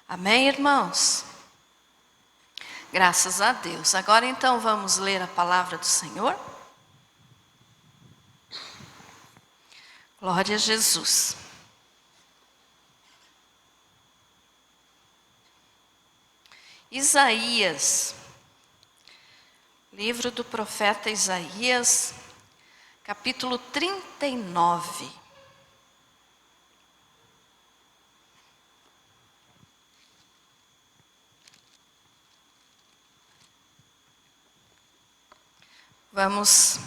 Amém, irmãos? Graças a Deus. Agora então vamos ler a palavra do Senhor. Glória a Jesus. Isaías, livro do profeta Isaías, capítulo 39. Vamos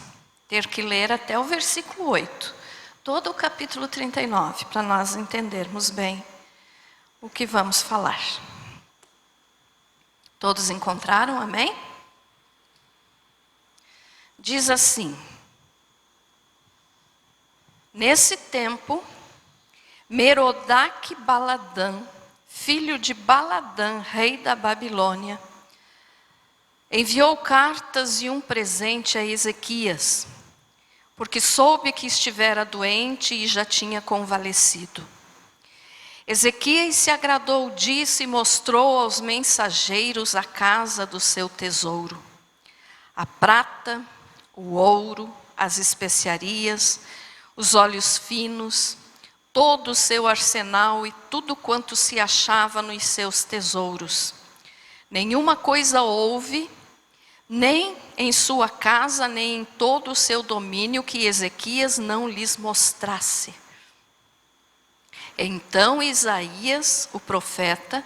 ter que ler até o versículo 8, todo o capítulo 39, para nós entendermos bem o que vamos falar. Todos encontraram, amém? Diz assim: nesse tempo, Merodach-Baladã, filho de Baladã, rei da Babilônia, enviou cartas e um presente a Ezequias, porque soube que estivera doente e já tinha convalescido. Ezequias se agradou disso e mostrou aos mensageiros a casa do seu tesouro: a prata, o ouro, as especiarias, os óleos finos, todo o seu arsenal e tudo quanto se achava nos seus tesouros. Nenhuma coisa houve, nem em sua casa, nem em todo o seu domínio, que Ezequias não lhes mostrasse. Então Isaías, o profeta,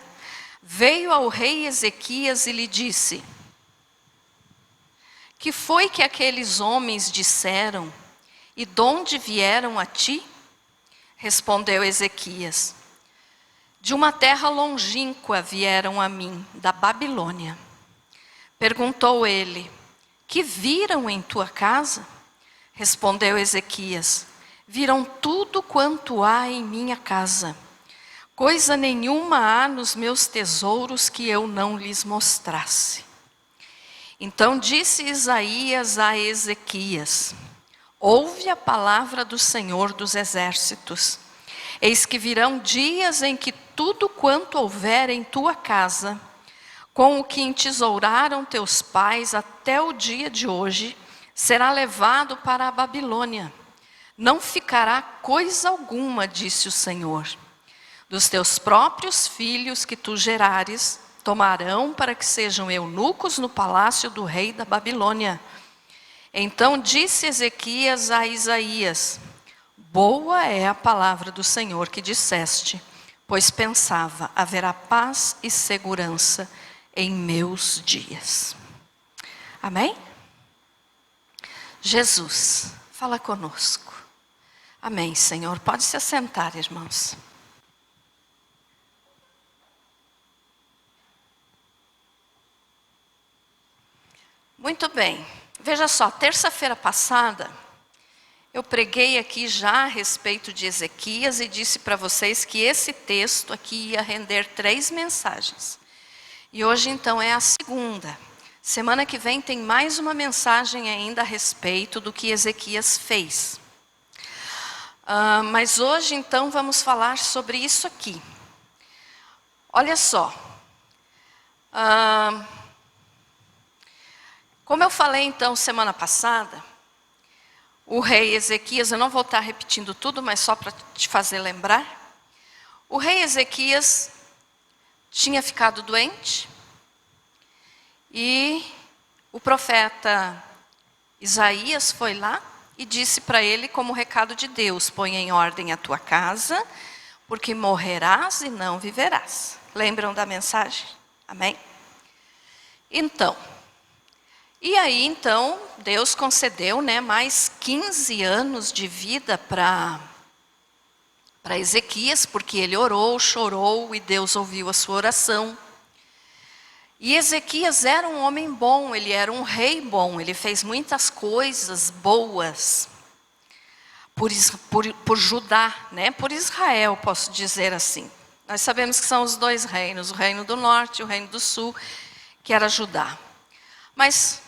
veio ao rei Ezequias e lhe disse: que foi que aqueles homens disseram, e de onde vieram a ti? Respondeu Ezequias: de uma terra longínqua vieram a mim, da Babilônia. Perguntou ele: que viram em tua casa? Respondeu Ezequias: viram tudo quanto há em minha casa. Coisa nenhuma há nos meus tesouros que eu não lhes mostrasse. Então disse Isaías a Ezequias: ouve a palavra do Senhor dos Exércitos. Eis que virão dias em que tudo quanto houver em tua casa, com o que entesouraram teus pais até o dia de hoje, será levado para a Babilônia. Não ficará coisa alguma, disse o Senhor. Dos teus próprios filhos que tu gerares, tomarão para que sejam eunucos no palácio do rei da Babilônia. Então disse Ezequias a Isaías: boa é a palavra do Senhor que disseste, pois pensava, haverá paz e segurança em meus dias. Amém? Jesus, fala conosco. Amém, Senhor. Pode se assentar, irmãos. Muito bem. Veja só, terça-feira passada, eu preguei aqui já a respeito de Ezequias e disse para vocês que esse texto aqui ia render 3 mensagens. E hoje então é a segunda. Semana que vem tem mais uma mensagem ainda a respeito do que Ezequias fez. Mas hoje então vamos falar sobre isso aqui. Olha só. Como eu falei então semana passada, o rei Ezequias, eu não vou estar repetindo tudo, mas só para te fazer lembrar. O rei Ezequias tinha ficado doente e o profeta Isaías foi lá e disse para ele como recado de Deus: põe em ordem a tua casa, porque morrerás e não viverás. Lembram da mensagem? Amém? Então, e aí então Deus concedeu, mais 15 anos de vida para Ezequias, porque ele orou, chorou e Deus ouviu a sua oração. E Ezequias era um homem bom, ele era um rei bom, ele fez muitas coisas boas por Judá, por Israel, posso dizer assim. Nós sabemos que são os 2 reinos, o reino do norte e o reino do sul, que era Judá. Mas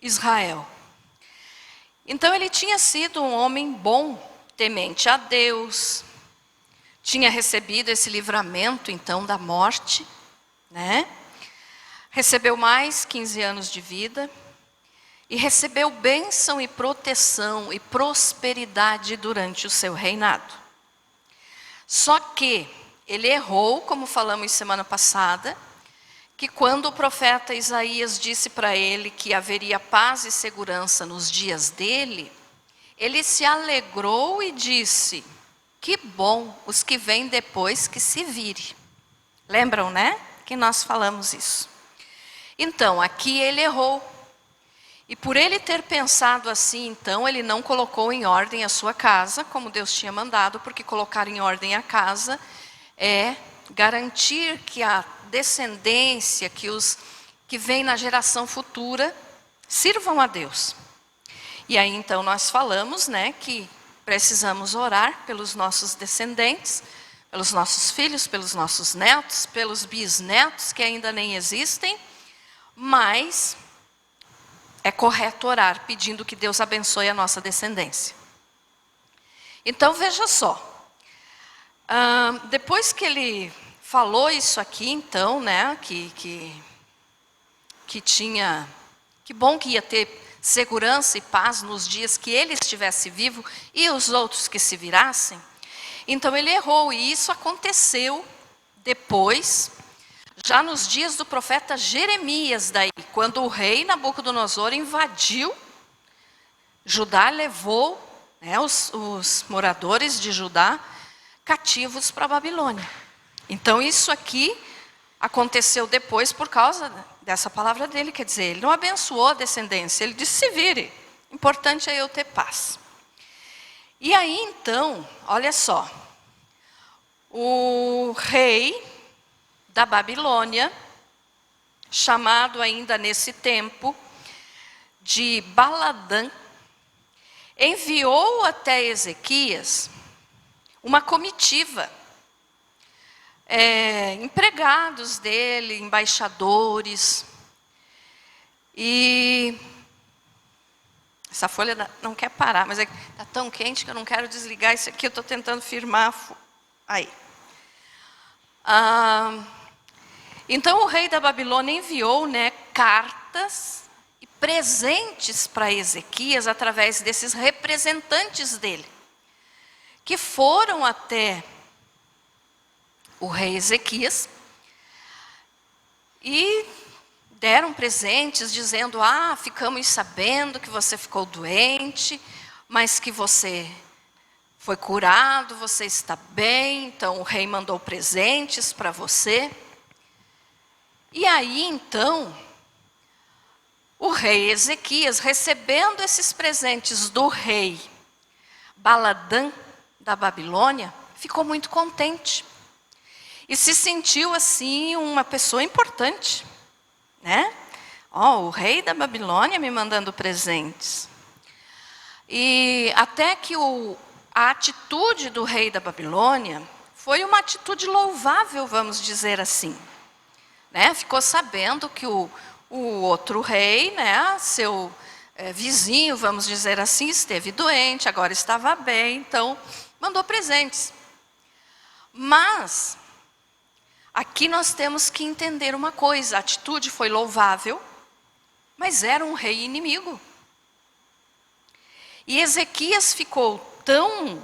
Israel. Então ele tinha sido um homem bom, temente a Deus, tinha recebido esse livramento, então, da morte, né? Recebeu mais 15 anos de vida e recebeu bênção e proteção e prosperidade durante o seu reinado. Só que ele errou, como falamos semana passada, que quando o profeta Isaías disse para ele que haveria paz e segurança nos dias dele, ele se alegrou e disse: que bom, os que vêm depois que se vire. Lembram, né? Que nós falamos isso. Então, aqui ele errou. E por ele ter pensado assim, então, ele não colocou em ordem a sua casa, como Deus tinha mandado, porque colocar em ordem a casa é garantir que a descendência, que os que vêm na geração futura, sirvam a Deus. E aí, então, nós falamos, né, que precisamos orar pelos nossos descendentes, pelos nossos filhos, pelos nossos netos, pelos bisnetos que ainda nem existem, mas é correto orar pedindo que Deus abençoe a nossa descendência. Então veja só, depois que ele falou isso aqui, então, né, que bom que ia ter segurança e paz nos dias que ele estivesse vivo e os outros que se virassem, então ele errou, e isso aconteceu depois, já nos dias do profeta Jeremias, daí, quando o rei Nabucodonosor invadiu Judá, levou, né, os moradores de Judá cativos para a Babilônia. Então isso aqui aconteceu depois por causa dessa palavra dele, quer dizer, ele não abençoou a descendência, ele disse: se vire, importante é eu ter paz. E aí então, olha só, o rei da Babilônia, chamado ainda nesse tempo de Baladã, enviou até Ezequias uma comitiva, empregados dele, embaixadores, e essa folha não quer parar, mas está tão quente que eu não quero desligar isso aqui, eu estou tentando firmar aí. Então o rei da Babilônia enviou, né, cartas e presentes para Ezequias através desses representantes dele, que foram até o rei Ezequias e deram presentes dizendo: ficamos sabendo que você ficou doente, mas que você foi curado, você está bem, então o rei mandou presentes para você. E aí, então, o rei Ezequias, recebendo esses presentes do rei Baladã da Babilônia, ficou muito contente. E se sentiu, assim, uma pessoa importante, né? O rei da Babilônia me mandando presentes. E até que a atitude do rei da Babilônia foi uma atitude louvável, vamos dizer assim. Né? Ficou sabendo que o outro rei, né, seu vizinho, vamos dizer assim, esteve doente, agora estava bem, então mandou presentes. Mas aqui nós temos que entender uma coisa: a atitude foi louvável, mas era um rei inimigo. E Ezequias ficou tão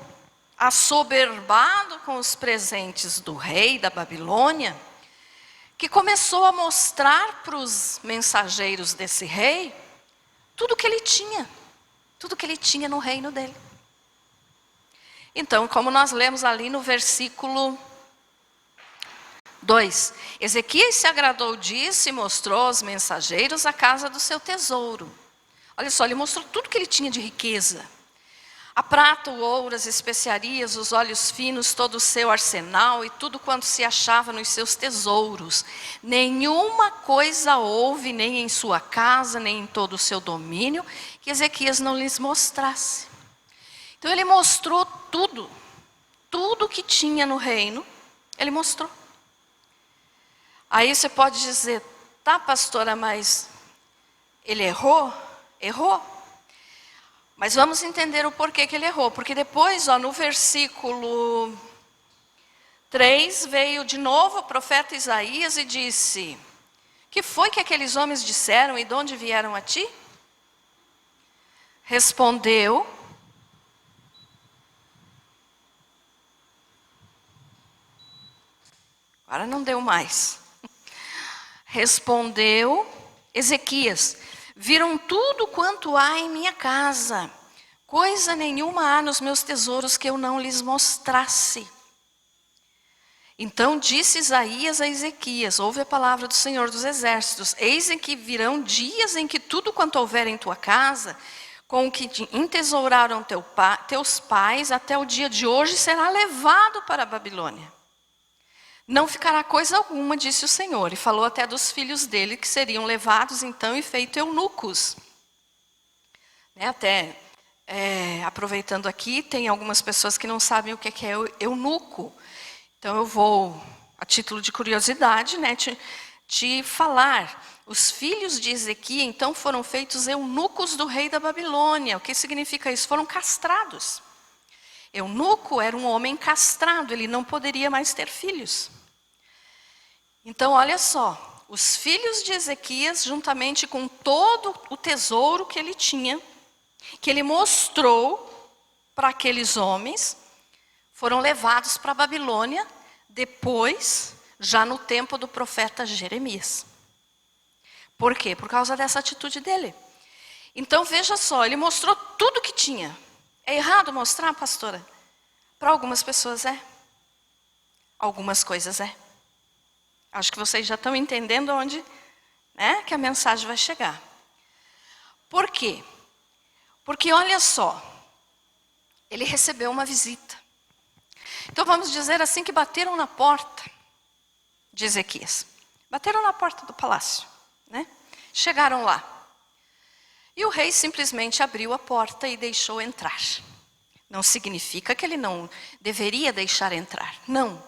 assoberbado com os presentes do rei da Babilônia, que começou a mostrar para os mensageiros desse rei tudo que ele tinha no reino dele. Então, como nós lemos ali no versículo 2, Ezequias se agradou disso e mostrou aos mensageiros a casa do seu tesouro. Olha só, ele mostrou tudo que ele tinha de riqueza: a prata, o ouro, as especiarias, os óleos finos, todo o seu arsenal e tudo quanto se achava nos seus tesouros. Nenhuma coisa houve, nem em sua casa, nem em todo o seu domínio, que Ezequias não lhes mostrasse. Então ele mostrou tudo que tinha no reino, ele mostrou. Aí você pode dizer: tá, pastora, mas ele errou? Errou. Mas vamos entender o porquê que ele errou. Porque depois, no versículo 3, veio de novo o profeta Isaías e disse: que foi que aqueles homens disseram e de onde vieram a ti? Respondeu, agora não deu mais. Respondeu Ezequias: viram tudo quanto há em minha casa, coisa nenhuma há nos meus tesouros que eu não lhes mostrasse. Então disse Isaías a Ezequias: ouve a palavra do Senhor dos Exércitos, eis em que virão dias em que tudo quanto houver em tua casa, com o que te entesouraram teus pais, até o dia de hoje será levado para a Babilônia. Não ficará coisa alguma, disse o Senhor, e falou até dos filhos dele, que seriam levados então e feitos eunucos. Aproveitando aqui, tem algumas pessoas que não sabem o que é eunuco. Então eu vou, a título de curiosidade, te falar. Os filhos de Ezequias então foram feitos eunucos do rei da Babilônia. O que significa isso? Foram castrados. Eunuco era um homem castrado, ele não poderia mais ter filhos. Então olha só, os filhos de Ezequias, juntamente com todo o tesouro que ele tinha, que ele mostrou para aqueles homens, foram levados para a Babilônia, depois, já no tempo do profeta Jeremias. Por quê? Por causa dessa atitude dele. Então veja só, ele mostrou tudo que tinha. É errado mostrar, pastora? Para algumas pessoas é. Algumas coisas é. Acho que vocês já estão entendendo onde que a mensagem vai chegar. Por quê? Porque olha só, ele recebeu uma visita. Então vamos dizer assim que bateram na porta de Ezequias. Bateram na porta do palácio, Chegaram lá. E o rei simplesmente abriu a porta e deixou entrar. Não significa que ele não deveria deixar entrar, não.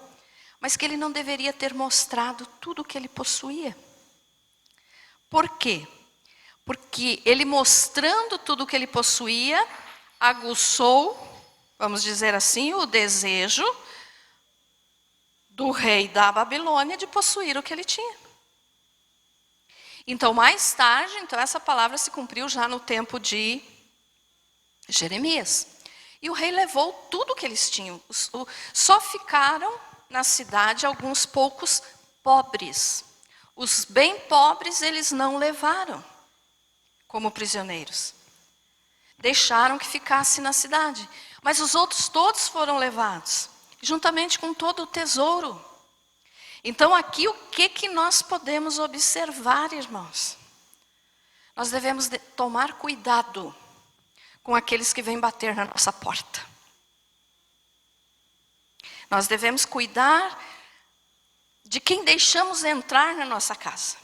Mas que ele não deveria ter mostrado tudo o que ele possuía. Por quê? Porque ele mostrando tudo o que ele possuía, aguçou, vamos dizer assim, o desejo do rei da Babilônia de possuir o que ele tinha. Então, mais tarde, essa palavra se cumpriu já no tempo de Jeremias. E o rei levou tudo o que eles tinham. Só ficaram na cidade alguns poucos pobres. Os bem pobres eles não levaram como prisioneiros. Deixaram que ficasse na cidade. Mas os outros todos foram levados, juntamente com todo o tesouro. Então aqui o que nós podemos observar, irmãos? Nós devemos tomar cuidado com aqueles que vêm bater na nossa porta. Nós devemos cuidar de quem deixamos entrar na nossa casa.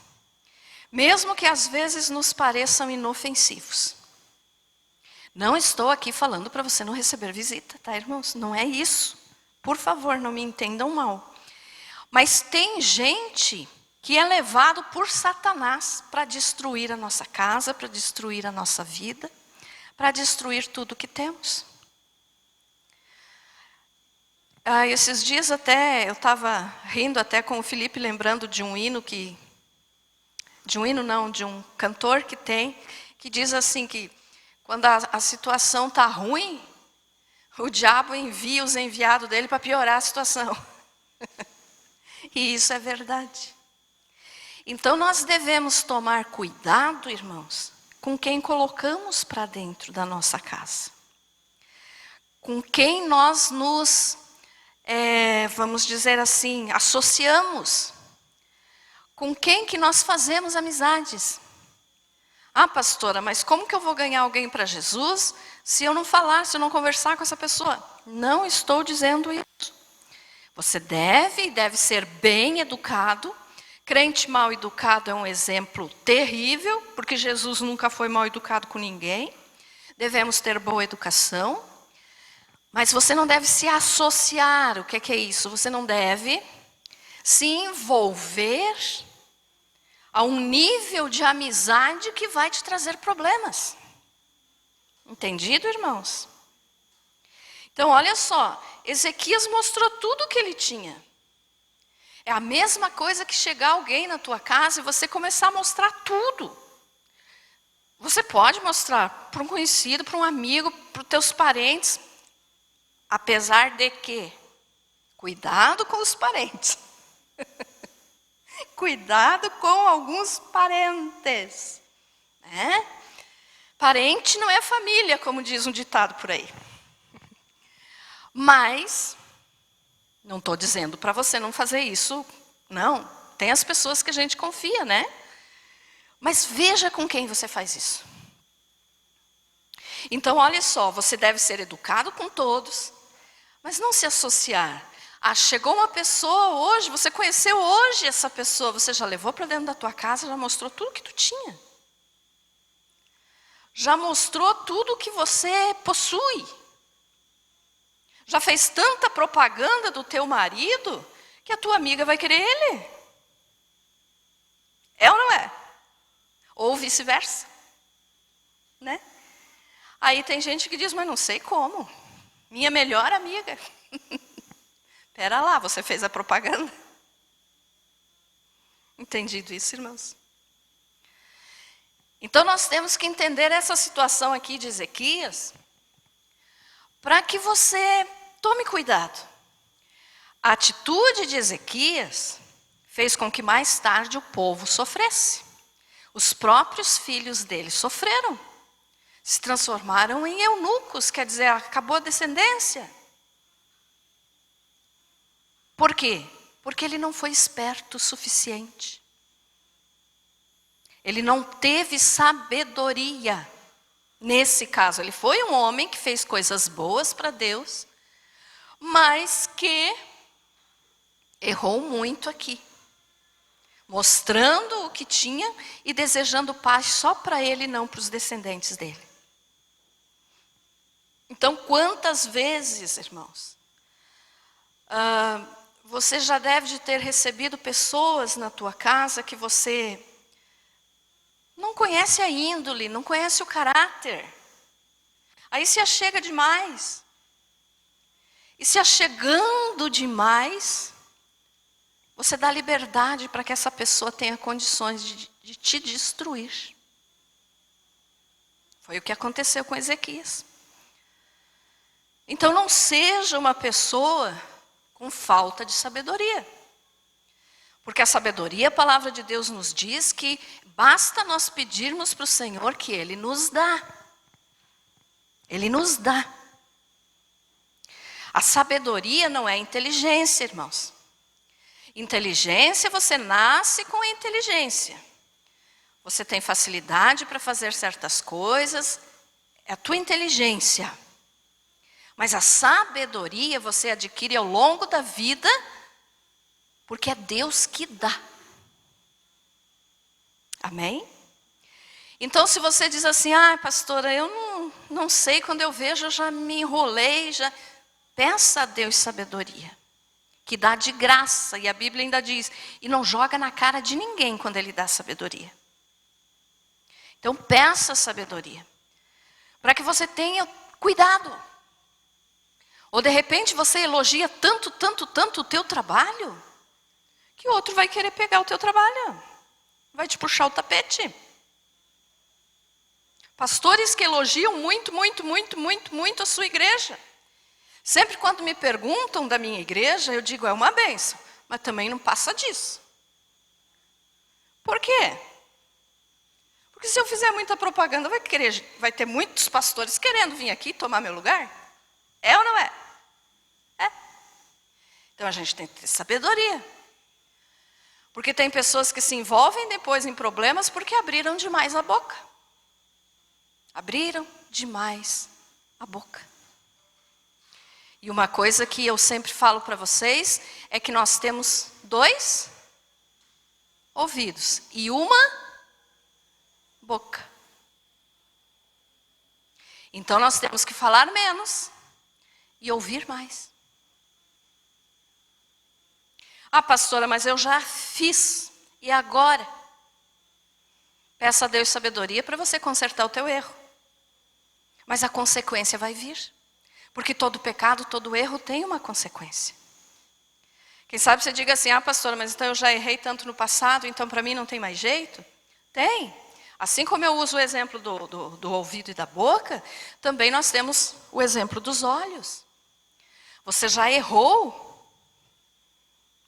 Mesmo que às vezes nos pareçam inofensivos. Não estou aqui falando para você não receber visita, tá, irmãos? Não é isso. Por favor, não me entendam mal. Mas tem gente que é levado por Satanás para destruir a nossa casa, para destruir a nossa vida, para destruir tudo que temos. Esses dias até, eu estava rindo até com o Felipe, lembrando de um hino de um cantor que tem, que diz assim que quando a situação está ruim, o diabo envia os enviados dele para piorar a situação. E isso é verdade. Então nós devemos tomar cuidado, irmãos, com quem colocamos para dentro da nossa casa. Com quem nós nos, vamos dizer assim, associamos. Com quem que nós fazemos amizades. Ah, pastora, mas como que eu vou ganhar alguém para Jesus se eu não falar, se eu não conversar com essa pessoa? Não estou dizendo isso. Você deve ser bem educado. Crente mal educado é um exemplo terrível, porque Jesus nunca foi mal educado com ninguém. Devemos ter boa educação. Mas você não deve se associar. O que é isso? Você não deve se envolver a um nível de amizade que vai te trazer problemas. Entendido, irmãos? Então, olha só, Ezequias mostrou tudo o que ele tinha. É a mesma coisa que chegar alguém na tua casa e você começar a mostrar tudo. Você pode mostrar para um conhecido, para um amigo, para os teus parentes, apesar de que, cuidado com os parentes. Cuidado com alguns parentes. Né? Parente não é família, como diz um ditado por aí. Mas, não estou dizendo para você não fazer isso, não. Tem as pessoas que a gente confia, né? Mas veja com quem você faz isso. Então, olha só, você deve ser educado com todos, mas não se associar. Ah, chegou uma pessoa hoje, você conheceu hoje essa pessoa, você já levou para dentro da tua casa, já mostrou tudo que tu tinha. Já mostrou tudo que você possui. Já fez tanta propaganda do teu marido que a tua amiga vai querer ele. É ou não é? Ou vice-versa. Né? Aí tem gente que diz, mas não sei como. Minha melhor amiga. Pera lá, você fez a propaganda. Entendido isso, irmãos? Então nós temos que entender essa situação aqui de Ezequias, para que você tome cuidado. A atitude de Ezequias fez com que mais tarde o povo sofresse. Os próprios filhos dele sofreram. Se transformaram em eunucos, quer dizer, acabou a descendência. Por quê? Porque ele não foi esperto o suficiente. Ele não teve sabedoria. Nesse caso, ele foi um homem que fez coisas boas para Deus, mas que errou muito aqui. Mostrando o que tinha e desejando paz só para ele e não para os descendentes dele. Então, quantas vezes, irmãos, você já deve de ter recebido pessoas na tua casa que você não conhece a índole, não conhece o caráter. Aí se achega demais. E se achegando demais, você dá liberdade para que essa pessoa tenha condições de te destruir. Foi o que aconteceu com Ezequias. Então não seja uma pessoa com falta de sabedoria. Porque a sabedoria, a palavra de Deus nos diz que basta nós pedirmos para o Senhor que Ele nos dá. Ele nos dá. A sabedoria não é inteligência, irmãos. Inteligência, você nasce com a inteligência. Você tem facilidade para fazer certas coisas, é a tua inteligência. Mas a sabedoria você adquire ao longo da vida, porque é Deus que dá. Amém? Então, se você diz assim, pastora, eu não sei, quando eu vejo, eu já me enrolei, peça a Deus sabedoria, que dá de graça, e a Bíblia ainda diz, e não joga na cara de ninguém quando Ele dá sabedoria. Então, peça sabedoria, para que você tenha cuidado. Ou de repente você elogia tanto o teu trabalho, que o outro vai querer pegar o teu trabalho, vai te puxar o tapete. Pastores que elogiam muito a sua igreja. Sempre quando me perguntam da minha igreja, eu digo, é uma bênção, mas também não passa disso. Por quê? Porque se eu fizer muita propaganda, vai ter muitos pastores querendo vir aqui tomar meu lugar? É ou não é? É. Então a gente tem que ter sabedoria. Porque tem pessoas que se envolvem depois em problemas porque abriram demais a boca. Abriram demais a boca. E uma coisa que eu sempre falo para vocês é que nós temos 2 ouvidos e uma boca. Então nós temos que falar menos e ouvir mais. Pastora, mas eu já fiz, e agora? Peça a Deus sabedoria para você consertar o teu erro. Mas a consequência vai vir. Porque todo pecado, todo erro tem uma consequência. Quem sabe você diga assim, pastora, mas então eu já errei tanto no passado, então para mim não tem mais jeito? Tem. Assim como eu uso o exemplo do ouvido e da boca, também nós temos o exemplo dos olhos. Você já errou?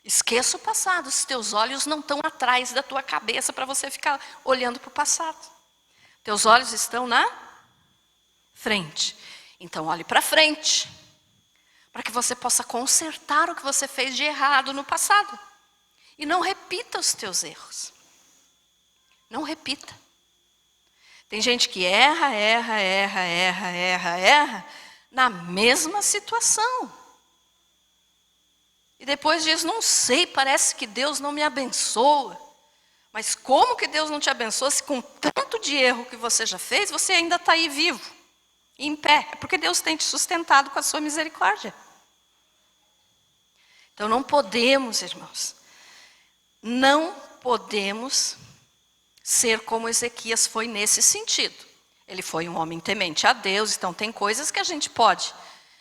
Esqueça o passado, os teus olhos não estão atrás da tua cabeça para você ficar olhando para o passado. Teus olhos estão na frente. Então olhe para frente, para que você possa consertar o que você fez de errado no passado. E não repita os teus erros. Não repita. Tem gente que erra na mesma situação. E depois diz, não sei, parece que Deus não me abençoa. Mas como que Deus não te abençoa se com tanto de erro que você já fez, você ainda está aí vivo, em pé? É porque Deus tem te sustentado com a sua misericórdia. Então não podemos, irmãos, não podemos ser como Ezequias foi nesse sentido. Ele foi um homem temente a Deus, então tem coisas que a gente pode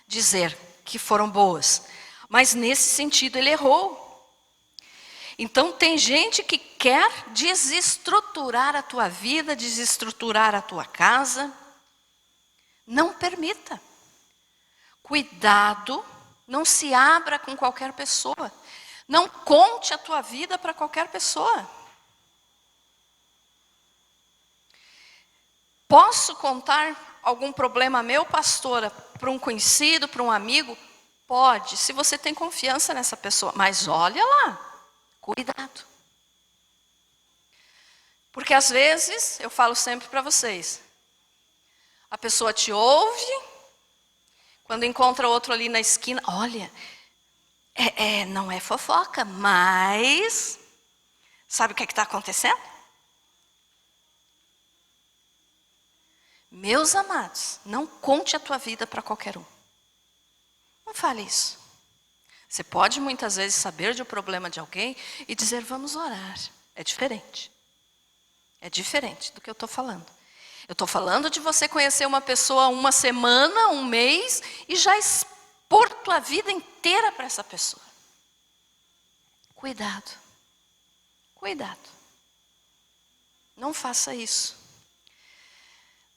dizer que foram boas. Mas nesse sentido ele errou. Então tem gente que quer desestruturar a tua vida, desestruturar a tua casa. Não permita. Cuidado, não se abra com qualquer pessoa. Não conte a tua vida para qualquer pessoa. Posso contar algum problema meu, pastora, para um conhecido, para um amigo? Pode, se você tem confiança nessa pessoa. Mas olha lá, cuidado. Porque às vezes, eu falo sempre para vocês, a pessoa te ouve, quando encontra outro ali na esquina, olha, não é fofoca, mas sabe o que está acontecendo? Meus amados, não conte a tua vida para qualquer um. Não fale isso. Você pode muitas vezes saber de um problema de alguém e dizer, vamos orar. É diferente. É diferente do que eu estou falando. Eu estou falando de você conhecer uma pessoa uma semana, um mês, e já expor tua vida inteira para essa pessoa. Cuidado. Cuidado. Não faça isso.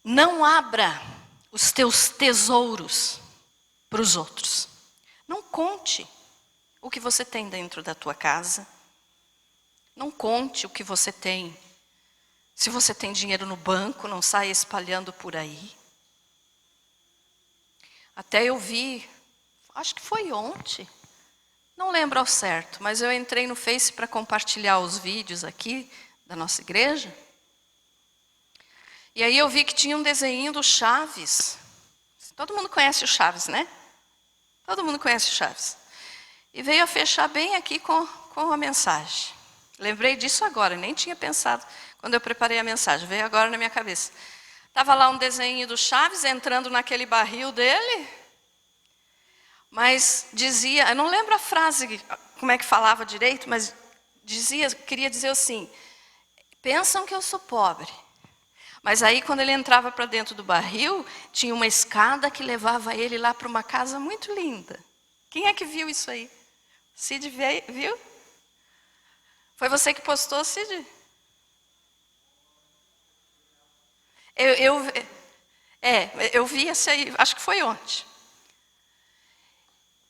Não abra os teus tesouros para os outros. Não conte o que você tem dentro da tua casa. Não conte o que você tem. Se você tem dinheiro no banco, não saia espalhando por aí. Até eu vi, acho que foi ontem, não lembro ao certo, mas eu entrei no Face para compartilhar os vídeos aqui da nossa igreja. E aí eu vi que tinha um desenho do Chaves. Todo mundo conhece o Chaves, né? Todo mundo conhece o Chaves. E veio a fechar bem aqui com a mensagem. Lembrei disso agora, nem tinha pensado quando eu preparei a mensagem. Veio agora na minha cabeça. Estava lá um desenho do Chaves entrando naquele barril dele. Mas dizia, eu não lembro a frase, como é que falava direito, mas queria dizer assim, pensam que eu sou pobre. Mas aí, quando ele entrava para dentro do barril, tinha uma escada que levava ele lá para uma casa muito linda. Quem é que viu isso aí? Cid viu? Foi você que postou, Cid? Eu vi esse aí, acho que foi ontem.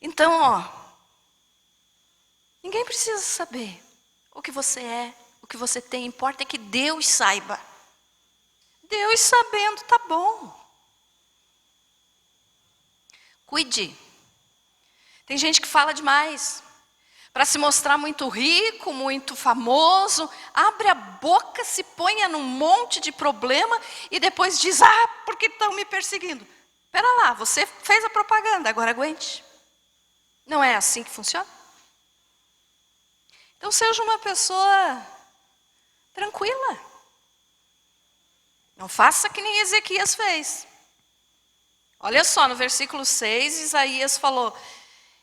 Então, ninguém precisa saber o que você é, o que você tem. Importa é que Deus saiba. Deus sabendo, tá bom. Cuide. Tem gente que fala demais. Para se mostrar muito rico, muito famoso, abre a boca, se põe num monte de problema e depois diz, porque estão me perseguindo. Espera lá, você fez a propaganda, agora aguente. Não é assim que funciona? Então seja uma pessoa tranquila. Não faça que nem Ezequias fez. Olha só, no versículo 6, Isaías falou,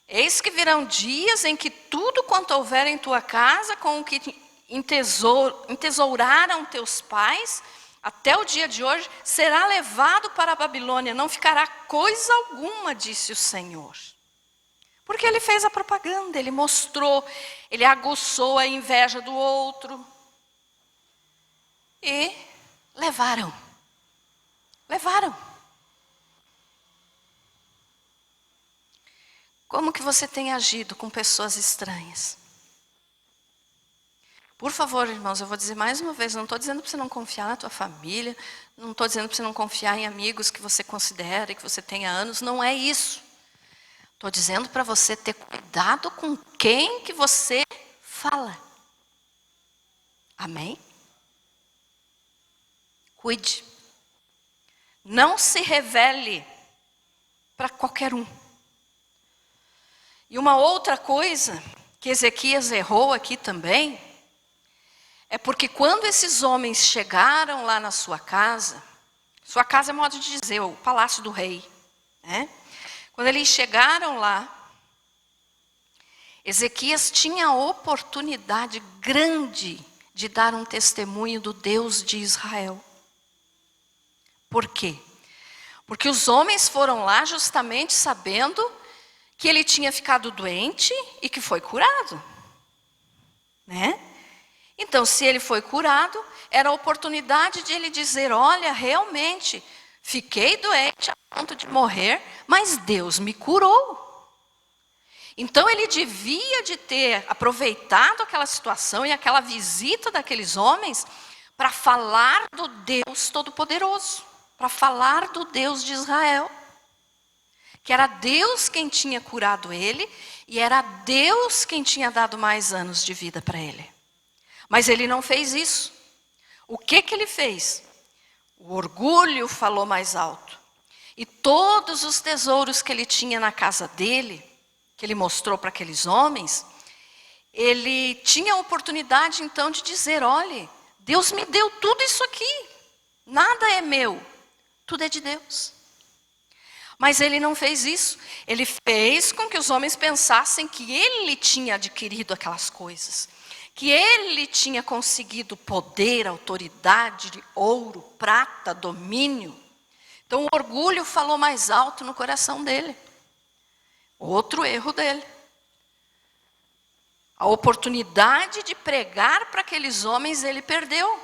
eis que virão dias em que tudo quanto houver em tua casa, com o que entesouraram teus pais, até o dia de hoje, será levado para a Babilônia, não ficará coisa alguma, disse o Senhor. Porque ele fez a propaganda, ele mostrou, ele aguçou a inveja do outro. E levaram. Como que você tem agido com pessoas estranhas? Por favor, irmãos, eu vou dizer mais uma vez, não estou dizendo para você não confiar na tua família, não estou dizendo para você não confiar em amigos que você considera e que você tenha anos, não é isso. Estou dizendo para você ter cuidado com quem que você fala. Amém? Cuide. Não se revele para qualquer um. E uma outra coisa que Ezequias errou aqui também, é porque quando esses homens chegaram lá na sua casa é modo de dizer, o palácio do rei, né? Quando eles chegaram lá, Ezequias tinha a oportunidade grande de dar um testemunho do Deus de Israel. Por quê? Porque os homens foram lá justamente sabendo que ele tinha ficado doente e que foi curado, né? Então, se ele foi curado, era a oportunidade de ele dizer, olha, realmente, fiquei doente a ponto de morrer, mas Deus me curou. Então, ele devia de ter aproveitado aquela situação e aquela visita daqueles homens para falar do Deus Todo-Poderoso, para falar do Deus de Israel. Que era Deus quem tinha curado ele e era Deus quem tinha dado mais anos de vida para ele. Mas ele não fez isso. O que ele fez? O orgulho falou mais alto. E todos os tesouros que ele tinha na casa dele, que ele mostrou para aqueles homens, ele tinha a oportunidade então de dizer, olha, Deus me deu tudo isso aqui. Nada é meu, tudo é de Deus. Mas ele não fez isso. Ele fez com que os homens pensassem que ele tinha adquirido aquelas coisas. Que ele tinha conseguido poder, autoridade, ouro, prata, domínio. Então o orgulho falou mais alto no coração dele. Outro erro dele. A oportunidade de pregar para aqueles homens ele perdeu.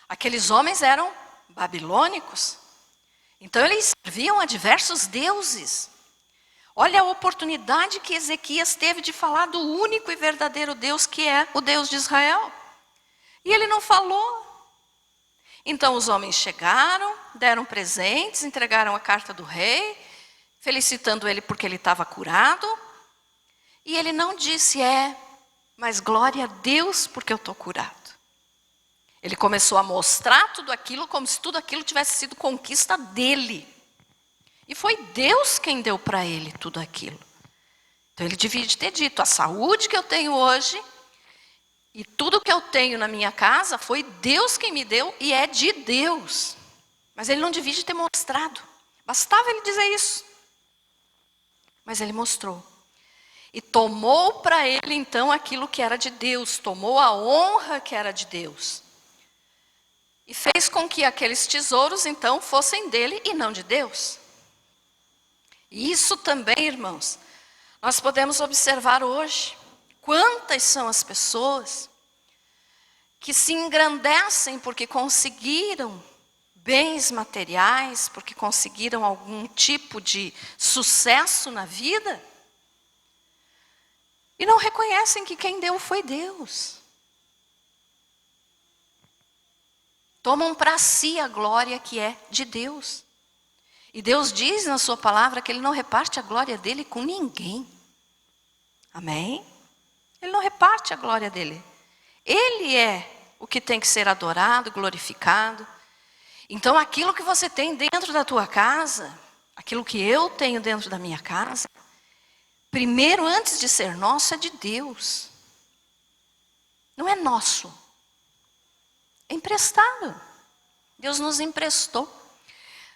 Aqueles homens eram babilônicos. Então eles serviam a diversos deuses. Olha a oportunidade que Ezequias teve de falar do único e verdadeiro Deus, que é o Deus de Israel. E ele não falou. Então os homens chegaram, deram presentes, entregaram a carta do rei, felicitando ele porque ele estava curado. E ele não disse, mas glória a Deus porque eu estou curado. Ele começou a mostrar tudo aquilo como se tudo aquilo tivesse sido conquista dele. E foi Deus quem deu para ele tudo aquilo. Então ele devia ter dito, a saúde que eu tenho hoje e tudo que eu tenho na minha casa foi Deus quem me deu e é de Deus. Mas ele não devia ter mostrado. Bastava ele dizer isso. Mas ele mostrou. E tomou para ele então aquilo que era de Deus, tomou a honra que era de Deus. E fez com que aqueles tesouros então fossem dele e não de Deus. E isso também, irmãos, nós podemos observar hoje. Quantas são as pessoas que se engrandecem porque conseguiram bens materiais, porque conseguiram algum tipo de sucesso na vida, e não reconhecem que quem deu foi Deus. Tomam para si a glória que é de Deus. E Deus diz na sua palavra que Ele não reparte a glória dele com ninguém. Amém? Ele não reparte a glória dele. Ele é o que tem que ser adorado, glorificado. Então aquilo que você tem dentro da tua casa, aquilo que eu tenho dentro da minha casa, primeiro, antes de ser nosso, é de Deus. Não é nosso. É emprestado. Deus nos emprestou.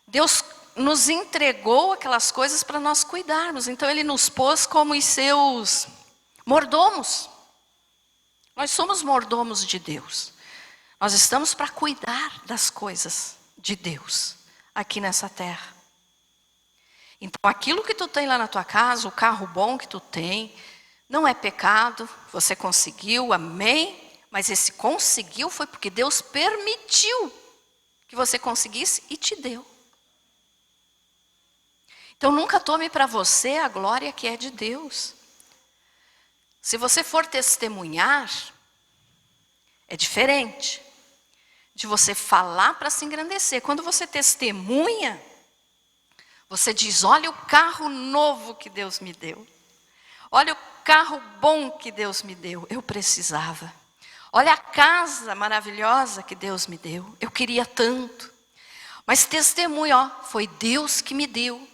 Deus nos entregou aquelas coisas para nós cuidarmos. Então Ele nos pôs como os seus mordomos. Nós somos mordomos de Deus. Nós estamos para cuidar das coisas de Deus aqui nessa terra. Então, aquilo que tu tem lá na tua casa, o carro bom que tu tem, não é pecado, você conseguiu, amém? Mas esse conseguiu foi porque Deus permitiu que você conseguisse e te deu. Então, nunca tome para você a glória que é de Deus. Se você for testemunhar, é diferente de você falar para se engrandecer. Quando você testemunha, você diz: olha o carro novo que Deus me deu. Olha o carro bom que Deus me deu. Eu precisava. Olha a casa maravilhosa que Deus me deu. Eu queria tanto. Mas testemunha, ó, foi Deus que me deu.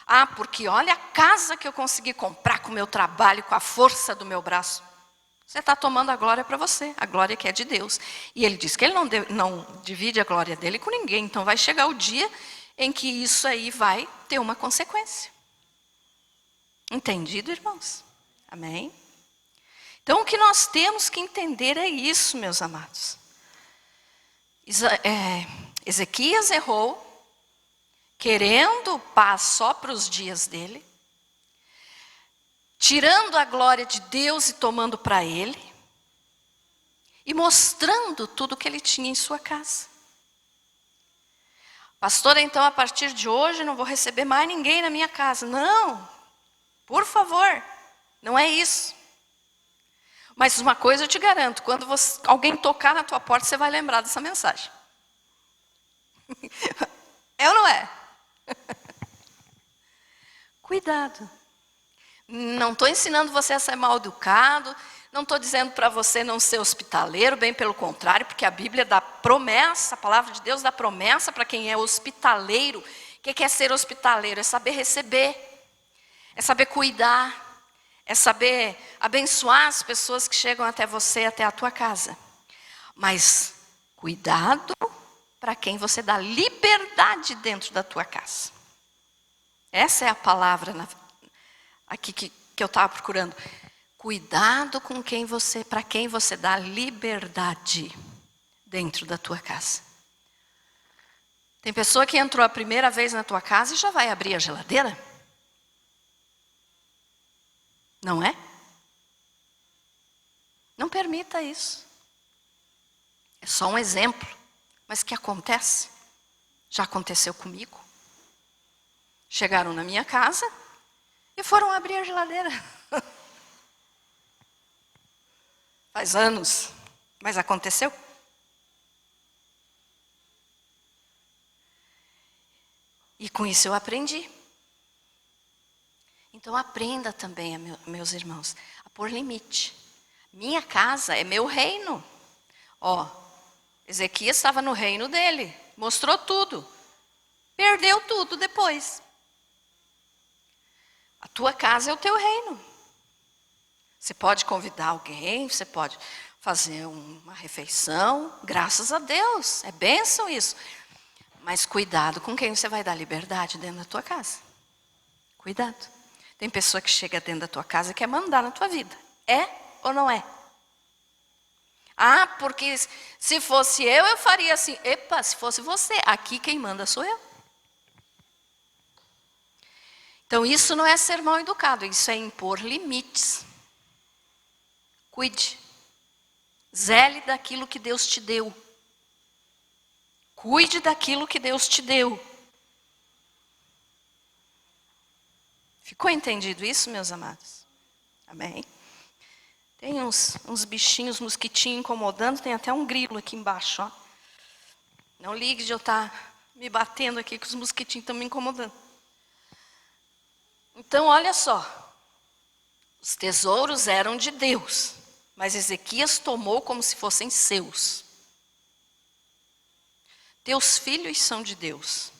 Ah, porque olha a casa que eu consegui comprar com o meu trabalho, com a força do meu braço. Você está tomando a glória para você, a glória que é de Deus. E ele diz que ele não divide a glória dele com ninguém. Então vai chegar o dia em que isso aí vai ter uma consequência. Entendido, irmãos? Amém? Então o que nós temos que entender é isso, meus amados. Ezequias errou, querendo paz só para os dias dele, tirando a glória de Deus e tomando para ele, e mostrando tudo que ele tinha em sua casa. Pastora, então a partir de hoje não vou receber mais ninguém na minha casa. Não, por favor, não é isso. Mas uma coisa eu te garanto, quando alguém tocar na tua porta, você vai lembrar dessa mensagem. É ou não é? Cuidado. Não estou ensinando você a ser mal educado, não estou dizendo para você não ser hospitaleiro, bem pelo contrário, porque a Bíblia dá promessa, a palavra de Deus dá promessa para quem é hospitaleiro. O que é ser hospitaleiro? É saber receber, é saber cuidar, é saber abençoar as pessoas que chegam até você, até a tua casa. Mas cuidado para quem você dá liberdade dentro da tua casa. Essa é a palavra aqui que eu estava procurando. Cuidado com para quem você dá liberdade dentro da tua casa. Tem pessoa que entrou a primeira vez na tua casa e já vai abrir a geladeira? Não é? Não permita isso. É só um exemplo, mas que acontece. Já aconteceu comigo. Chegaram na minha casa e foram abrir a geladeira. Faz anos, mas aconteceu. E com isso eu aprendi. Então aprenda também, meus irmãos, a pôr limite. Minha casa é meu reino. Ó, Ezequias estava no reino dele, mostrou tudo. Perdeu tudo depois. A tua casa é o teu reino. Você pode convidar alguém, você pode fazer uma refeição, graças a Deus, é bênção isso. Mas cuidado com quem você vai dar liberdade dentro da tua casa. Cuidado. Tem pessoa que chega dentro da tua casa e quer mandar na tua vida. É ou não é? Ah, porque se fosse eu faria assim. Epa, se fosse você, aqui quem manda sou eu. Então isso não é ser mal educado, isso é impor limites. Cuide. Zele daquilo que Deus te deu. Cuide daquilo que Deus te deu. Ficou entendido isso, meus amados? Amém? Tem uns bichinhos, mosquitinhos incomodando, tem até um grilo aqui embaixo, ó. Não ligue de eu estar me batendo aqui, que os mosquitinhos estão me incomodando. Então, olha só. Os tesouros eram de Deus, mas Ezequias tomou como se fossem seus. Teus filhos são de Deus.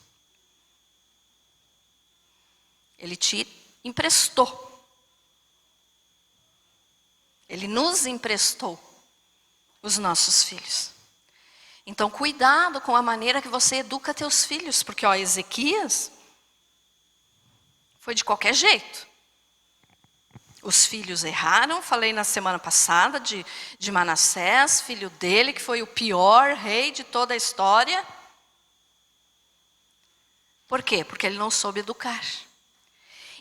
Ele te emprestou. Ele nos emprestou os nossos filhos. Então, cuidado com a maneira que você educa teus filhos, porque ó, Ezequias foi de qualquer jeito. Os filhos erraram, falei na semana passada de Manassés, filho dele, que foi o pior rei de toda a história. Por quê? Porque ele não soube educar.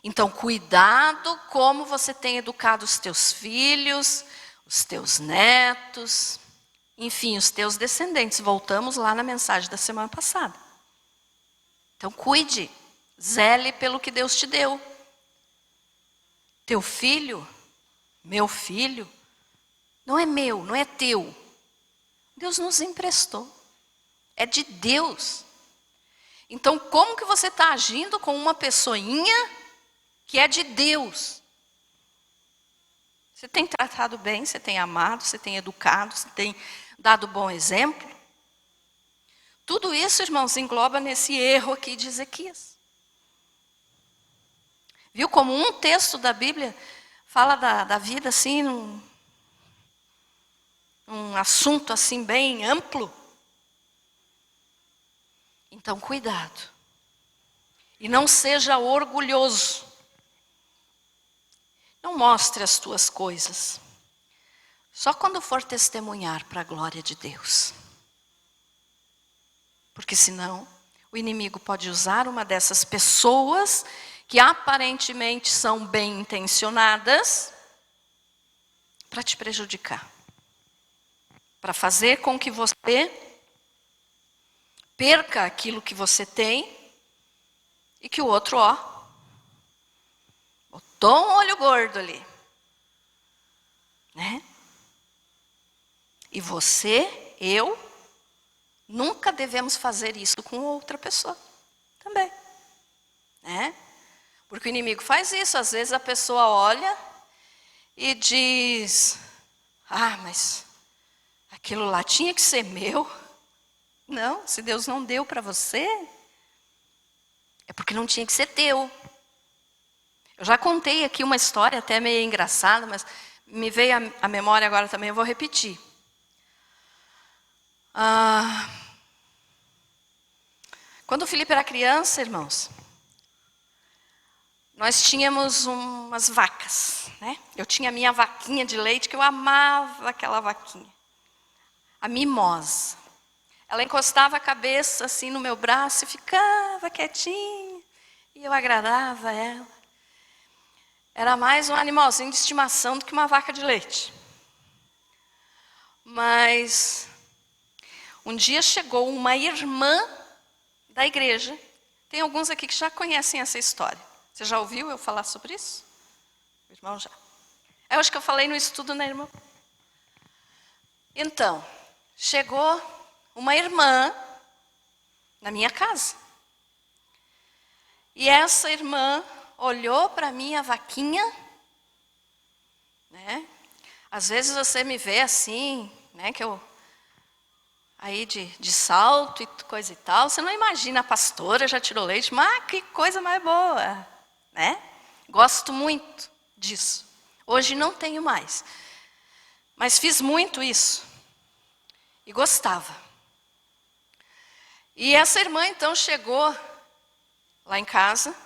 Então, cuidado como você tem educado os teus filhos, os teus netos, enfim, os teus descendentes. Voltamos lá na mensagem da semana passada. Então, cuide, zele pelo que Deus te deu. Teu filho, meu filho, não é meu, não é teu. Deus nos emprestou. É de Deus. Então, como que você está agindo com uma pessoinha que é de Deus? Você tem tratado bem, você tem amado, você tem educado, você tem dado bom exemplo? Tudo isso, irmãos, engloba nesse erro aqui de Ezequias. Viu como um texto da Bíblia fala da vida assim, um assunto assim bem amplo? Então, cuidado. E não seja orgulhoso. Não mostre as tuas coisas. Só quando for testemunhar para a glória de Deus. Porque senão, o inimigo pode usar uma dessas pessoas que aparentemente são bem intencionadas para te prejudicar. Para fazer com que você perca aquilo que você tem e que o outro, botou um olho gordo ali. Né? E você, eu, nunca devemos fazer isso com outra pessoa também. Né? Porque o inimigo faz isso. Às vezes a pessoa olha e diz, mas aquilo lá tinha que ser meu. Não, se Deus não deu para você, é porque não tinha que ser teu. Eu já contei aqui uma história até meio engraçada, mas me veio à memória agora também, eu vou repetir. Quando o Felipe era criança, irmãos, nós tínhamos umas vacas, né? Eu tinha a minha vaquinha de leite, que eu amava aquela vaquinha. A Mimosa. Ela encostava a cabeça assim no meu braço e ficava quietinha. E eu agradava ela. Era mais um animalzinho de estimação do que uma vaca de leite. Mas um dia chegou uma irmã da igreja. Tem alguns aqui que já conhecem essa história. Você já ouviu eu falar sobre isso? O irmão já. Eu acho que eu falei no estudo, né, irmão? Então, chegou uma irmã na minha casa. E essa irmã olhou para minha vaquinha, né? Às vezes você me vê assim, né, que eu aí de salto e coisa e tal, você não imagina, a pastora já tirou leite, mas que coisa mais boa, né? Gosto muito disso. Hoje não tenho mais, mas fiz muito isso e gostava. E essa irmã então chegou lá em casa,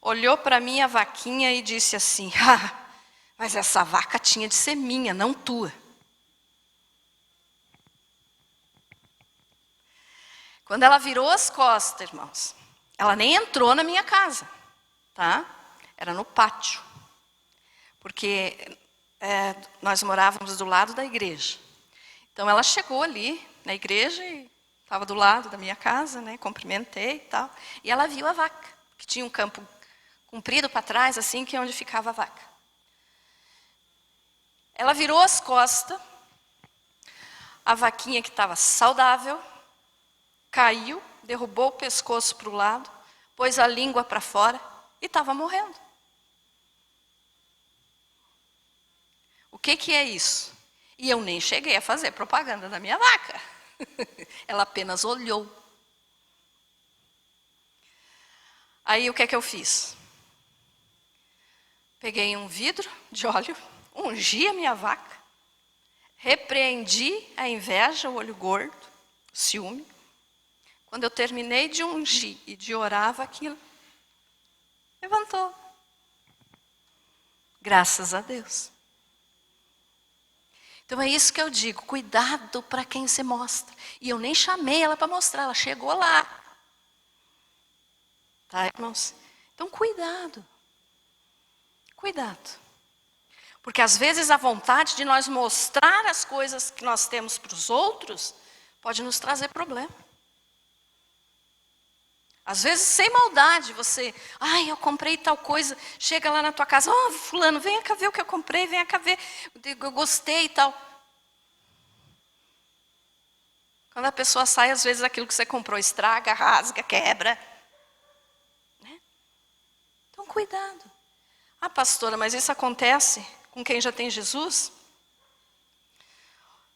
olhou para minha vaquinha e disse assim, mas essa vaca tinha de ser minha, não tua. Quando ela virou as costas, irmãos, ela nem entrou na minha casa, tá? Era no pátio, porque nós morávamos do lado da igreja. Então ela chegou ali na igreja e estava do lado da minha casa, né? Cumprimentei e tal. E ela viu a vaca, que tinha um campo comprido para trás, assim, que é onde ficava a vaca. Ela virou as costas, a vaquinha que estava saudável, caiu, derrubou o pescoço para o lado, pôs a língua para fora e estava morrendo. O que é isso? E eu nem cheguei a fazer propaganda da minha vaca. Ela apenas olhou. Aí o que é que eu fiz? Peguei um vidro de óleo, ungi a minha vaca, repreendi a inveja, o olho gordo, o ciúme. Quando eu terminei de ungir e de orar aquilo, levantou. Graças a Deus. Então é isso que eu digo, cuidado para quem você mostra. E eu nem chamei ela para mostrar, ela chegou lá. Tá, irmãos? Então cuidado. Cuidado. Porque às vezes a vontade de nós mostrar as coisas que nós temos para os outros pode nos trazer problema. Às vezes, sem maldade, você, eu comprei tal coisa, chega lá na tua casa, fulano, venha cá ver o que eu comprei, venha cá ver, eu gostei e tal. Quando a pessoa sai, às vezes aquilo que você comprou estraga, rasga, quebra. Né? Então, cuidado. Pastora, mas isso acontece com quem já tem Jesus?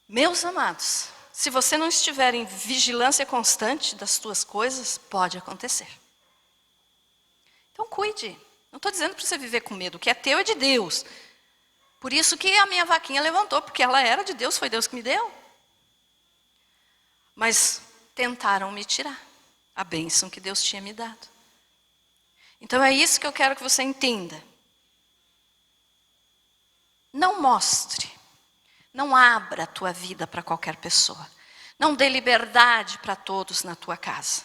Meus amados, se você não estiver em vigilância constante das tuas coisas, pode acontecer. Então cuide. Não estou dizendo para você viver com medo. O que é teu é de Deus. Por isso que a minha vaquinha levantou, porque ela era de Deus, foi Deus que me deu. Mas tentaram me tirar a bênção que Deus tinha me dado. Então é isso que eu quero que você entenda. Não mostre. Não abra a tua vida para qualquer pessoa. Não dê liberdade para todos na tua casa.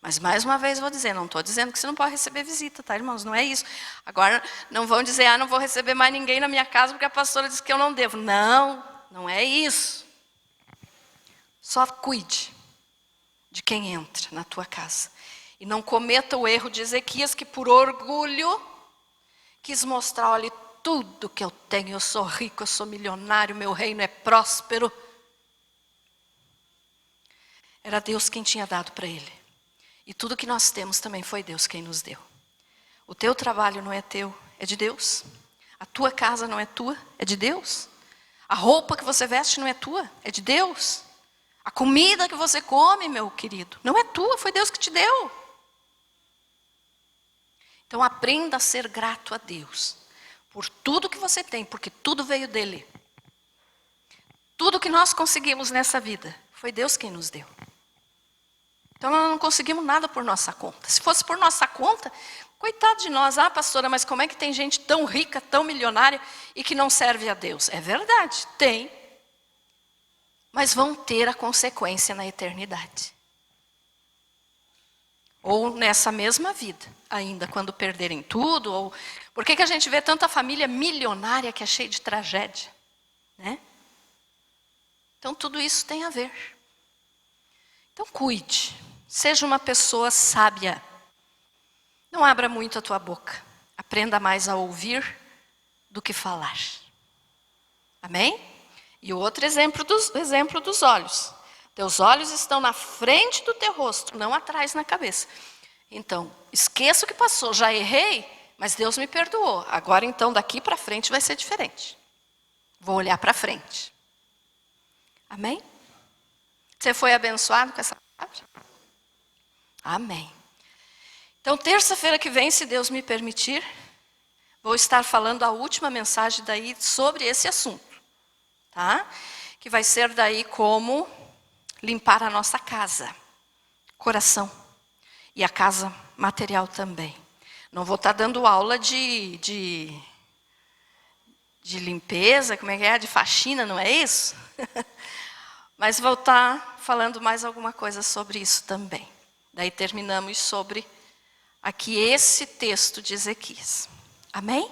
Mas mais uma vez vou dizer, não estou dizendo que você não pode receber visita, tá, irmãos? Não é isso. Agora não vão dizer, não vou receber mais ninguém na minha casa porque a pastora disse que eu não devo. Não, não é isso. Só cuide de quem entra na tua casa. E não cometa o erro de Ezequias, que por orgulho quis mostrar, olha, tudo que eu tenho, eu sou rico, eu sou milionário, meu reino é próspero. Era Deus quem tinha dado para ele. E tudo que nós temos também foi Deus quem nos deu. O teu trabalho não é teu, é de Deus. A tua casa não é tua, é de Deus. A roupa que você veste não é tua, é de Deus. A comida que você come, meu querido, não é tua, foi Deus que te deu. Então aprenda a ser grato a Deus por tudo que você tem, porque tudo veio dele. Tudo que nós conseguimos nessa vida, foi Deus quem nos deu. Então nós não conseguimos nada por nossa conta. Se fosse por nossa conta, coitado de nós. Pastora, mas como é que tem gente tão rica, tão milionária e que não serve a Deus? É verdade, tem. Mas vão ter a consequência na eternidade. Ou nessa mesma vida, ainda quando perderem tudo. Ou... Por que a gente vê tanta família milionária que é cheia de tragédia? Né? Então tudo isso tem a ver. Então cuide, seja uma pessoa sábia. Não abra muito a tua boca. Aprenda mais a ouvir do que falar. Amém? E o outro exemplo dos olhos. Teus olhos estão na frente do teu rosto, não atrás na cabeça. Então, esqueça o que passou, já errei, mas Deus me perdoou. Agora então, daqui para frente vai ser diferente. Vou olhar para frente. Amém? Você foi abençoado com essa palavra? Amém. Então, terça-feira que vem, se Deus me permitir, vou estar falando a última mensagem daí sobre esse assunto. Tá? Que vai ser daí como limpar a nossa casa, coração e a casa material também. Não vou estar dando aula de limpeza, como é que é? De faxina, não é isso? Mas vou estar falando mais alguma coisa sobre isso também. Daí terminamos sobre aqui esse texto de Ezequias. Amém?